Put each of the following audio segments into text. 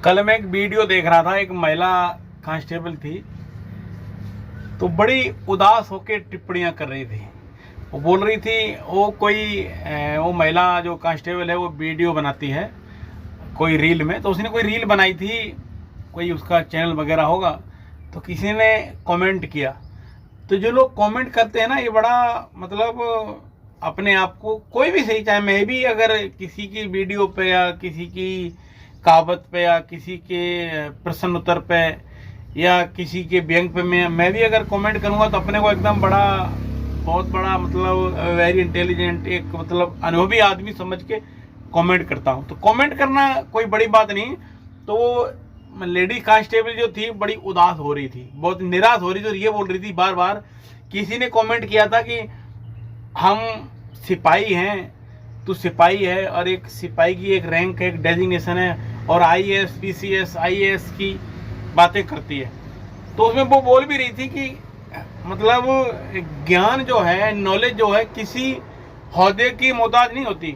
कल मैं एक वीडियो देख रहा था, एक महिला कांस्टेबल थी तो बड़ी उदास होकर टिप्पणियां कर रही थी। वो बोल रही थी वो महिला जो कांस्टेबल है वो वीडियो बनाती है कोई रील में, तो उसने कोई रील बनाई थी, कोई उसका चैनल वगैरह होगा, तो किसी ने कमेंट किया। तो जो लोग कमेंट करते हैं ना, ये बड़ा मतलब अपने आप को कोई भी सही, चाहे मैं भी अगर किसी की वीडियो पे या किसी की कहावत पे या किसी के प्रश्न उत्तर पे या किसी के व्यंग पे मैं भी अगर कमेंट करूंगा तो अपने को एकदम बहुत बड़ा मतलब वेरी इंटेलिजेंट एक मतलब अनुभवी आदमी समझ के कमेंट करता हूं। तो कमेंट करना कोई बड़ी बात नहीं। तो वो लेडी कांस्टेबल जो थी बड़ी उदास हो रही थी, बहुत निराश हो रही थी और ये बोल रही थी बार बार, किसी ने कमेंट किया था कि हम सिपाही हैं, तो सिपाही है और एक सिपाही की एक रैंक है, एक डेजिग्नेशन है, और आईएएस पीसीएस आईएएस की बातें करती है। तो उसमें वो बोल भी रही थी कि मतलब ज्ञान जो है, नॉलेज जो है, किसी ओहदे की मोहताज नहीं होती।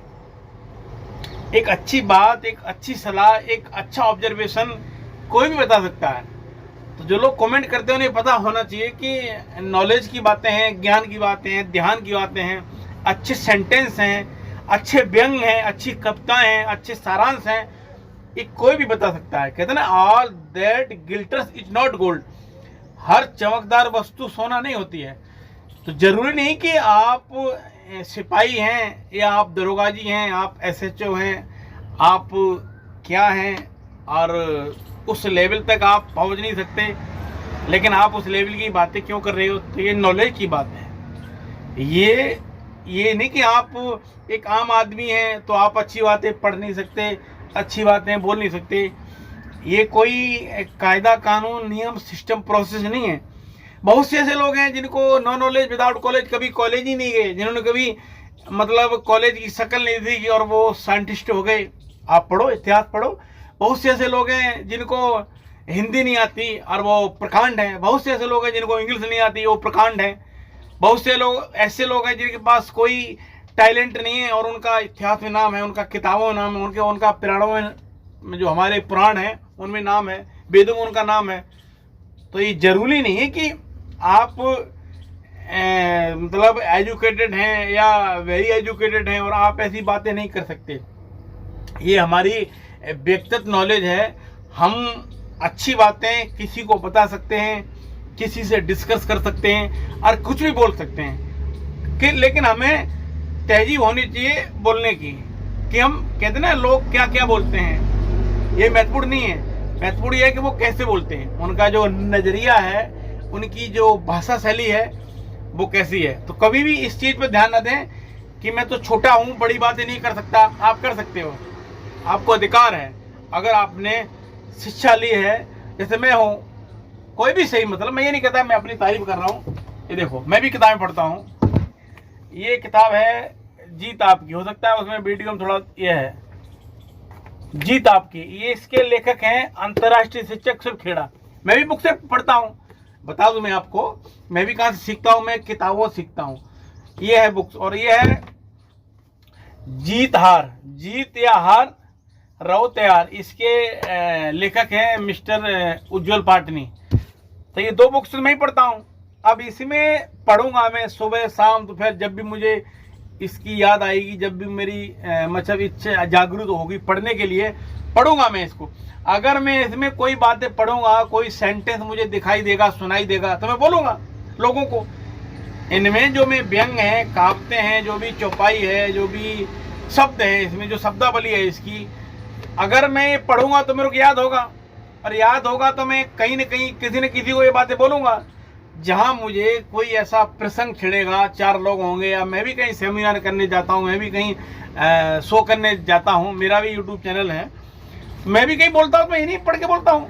एक अच्छी बात, एक अच्छी सलाह, एक अच्छा ऑब्जर्वेशन कोई भी बता सकता है। तो जो लोग कमेंट करते हैं उन्हें पता होना चाहिए कि नॉलेज की बातें हैं, ज्ञान की बातें हैं, ध्यान की बातें हैं, अच्छे सेंटेंस हैं, अच्छे व्यंग हैं, अच्छी कविताएं हैं, अच्छे सारांश हैं, ये कोई भी बता सकता है। कहते हैं ना, all that glitters is not gold. हर चमकदार वस्तु सोना नहीं होती है। तो जरूरी नहीं कि आप सिपाही हैं या आप दरोगाजी हैं, आप एसएचओ हैं, आप क्या हैं, और उस लेवल तक आप पहुंच नहीं सकते, लेकिन आप उस लेवल की बातें क्यों कर रहे हो? तो ये नॉलेज की बात है। ये नहीं कि आप एक आम आदमी हैं तो आप अच्छी बातें पढ़ नहीं सकते, अच्छी बातें बोल नहीं सकते। ये कोई कायदा कानून नियम सिस्टम प्रोसेस नहीं है। बहुत से ऐसे लोग हैं जिनको नो नॉलेज विदाउट कॉलेज, कभी कॉलेज ही नहीं गए, जिन्होंने कभी मतलब कॉलेज की शक्ल नहीं देखी और वो साइंटिस्ट हो गए। आप पढ़ो, इतिहास पढ़ो। बहुत से ऐसे लोग हैं जिनको हिंदी नहीं आती और वो प्रकांड हैं। बहुत से ऐसे लोग हैं जिनको इंग्लिश नहीं आती, वो प्रकांड हैं। बहुत से लोग ऐसे लोग हैं जिनके पास कोई टैलेंट नहीं है और उनका इतिहास में नाम है, उनका किताबों में नाम है, उनका पुराणों में जो हमारे पुराण हैं उनमें नाम है, वेदों में उनका नाम है। तो ये जरूरी नहीं है कि आप मतलब एजुकेटेड हैं या वेरी एजुकेटेड हैं और आप ऐसी बातें नहीं कर सकते। ये हमारी व्यक्तिगत नॉलेज है। हम अच्छी बातें किसी को बता सकते हैं, किसी से डिस्कस कर सकते हैं और कुछ भी बोल सकते हैं लेकिन हमें तहजीब होनी चाहिए बोलने की, कि हम कहते हैं ना लोग क्या क्या बोलते हैं, ये महत्वपूर्ण नहीं है। महत्वपूर्ण यह है कि वो कैसे बोलते हैं, उनका जो नजरिया है, उनकी जो भाषा शैली है वो कैसी है। तो कभी भी इस चीज पर ध्यान न दें कि मैं तो छोटा हूं, बड़ी बातें नहीं कर सकता। आप कर सकते हो, आपको अधिकार है। अगर आपने शिक्षा ली है, जैसे मैं हूं, कोई भी सही, मतलब मैं ये नहीं कहता मैं अपनी तारीफ कर रहा हूं। ये देखो, मैं भी किताबें पढ़ता हूं। ये किताब है जीत आपकी, हो सकता है उसमें वीडियो में थोड़ा ये है, जीत आपकी। ये इसके लेखक हैं अंतर्राष्ट्रीय शिक्षक शिव खेड़ा। मैं भी बुक से पढ़ता हूँ, बता दूं मैं आपको, मैं भी कहाँ से सीखता हूँ, मैं किताबों से सीखता हूँ। ये है बुक्स, और ये है जीत हार, जीत या हार रहो तैयार। इसके लेखक हैं मिस्टर उज्जवल पाटनी। तो ये दो बुक्स मैं ही पढ़ता हूँ। अब इसमें पढ़ूंगा मैं सुबह शाम दोपहर, जब भी मुझे इसकी याद आएगी, जब भी मेरी मतलब इच्छा जागरूक होगी पढ़ने के लिए, पढ़ूंगा मैं इसको। अगर मैं इसमें कोई बातें पढ़ूंगा, कोई सेंटेंस मुझे दिखाई देगा, सुनाई देगा, तो मैं बोलूंगा लोगों को। इनमें जो में व्यंग है, कहावतें हैं, जो भी चौपाई है, जो भी शब्द है, इसमें जो शब्दावली है इसकी, अगर मैं पढ़ूंगा तो मेरे को याद होगा, और याद होगा तो मैं कहीं ना कहीं किसी न किसी को ये बातें बोलूंगा। जहां मुझे कोई ऐसा प्रसंग छिड़ेगा, चार लोग होंगे, या मैं भी कहीं सेमिनार करने जाता हूं, मैं भी कहीं शो करने जाता हूं, मेरा भी यूट्यूब चैनल है, मैं भी कहीं बोलता हूं, मैं इन्हीं पढ़ के बोलता हूं।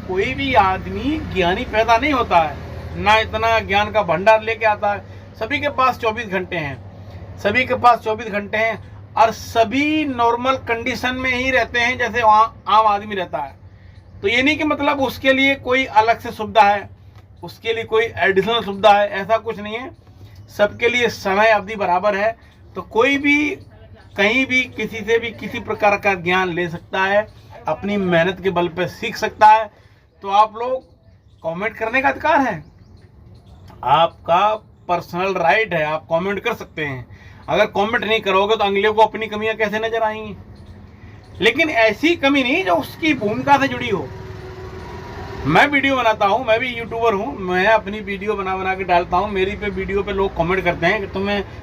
कोई भी आदमी ज्ञानी पैदा नहीं होता है, ना इतना ज्ञान का भंडार लेके आता है। सभी के पास 24 घंटे हैं, सभी के पास 24 घंटे हैं, और सभी नॉर्मल कंडीशन में ही रहते हैं जैसे आम आदमी रहता है। तो ये नहीं कि मतलब उसके लिए कोई अलग से सुविधा है, उसके लिए कोई एडिशनल सुविधा है, ऐसा कुछ नहीं है। सबके लिए समय अवधि बराबर है। तो कोई भी कहीं भी किसी से भी किसी प्रकार का ज्ञान ले सकता है, अपनी मेहनत के बल पे सीख सकता है। तो आप लोग कमेंट करने का अधिकार है, आपका पर्सनल राइट है, आप कमेंट कर सकते हैं। अगर कमेंट नहीं करोगे तो अगले को अपनी कमियां कैसे नजर आएंगी? लेकिन ऐसी कमी नहीं जो उसकी भूमिका से जुड़ी हो। मैं वीडियो बनाता हूँ, मैं भी यूट्यूबर हूँ, मैं अपनी वीडियो बना के डालता हूँ। मेरी पे वीडियो पे लोग कमेंट करते हैं कि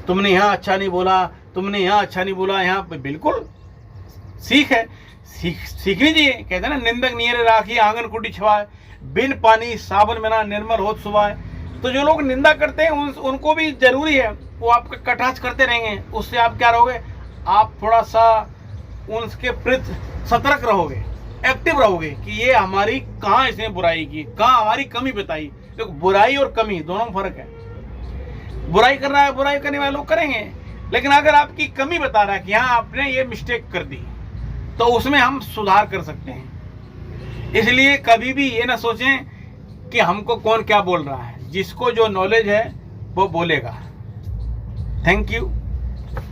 तुमने यहाँ अच्छा नहीं बोला, तुमने यहाँ अच्छा नहीं बोला। यहाँ पे बिल्कुल सीखनी चाहिए। कहते हैं ना, निंदक नियर राखी आंगन कुटी छवाए, बिन पानी साबन बिना निर्मल होत सुबाए। तो जो लोग निंदा करते हैं उनको भी जरूरी है, वो आपका कटाक्ष करते रहेंगे। उससे आप क्या रहोगे, आप थोड़ा सा उनके प्रति सतर्क रहोगे, एक्टिव रहोगे कि ये हमारी कहाँ इसने बुराई की, कहाँ हमारी कमी बताई। देखो, बुराई और कमी दोनों में फर्क है। बुराई कर रहा है, बुराई करने वाले लोग करेंगे, लेकिन अगर आपकी कमी बता रहा है कि हाँ आपने ये मिस्टेक कर दी, तो उसमें हम सुधार कर सकते हैं। इसलिए कभी भी ये ना सोचें कि हमको कौन क्या बोल रहा है। जिसको जो नॉलेज है वो बोलेगा। Thank you.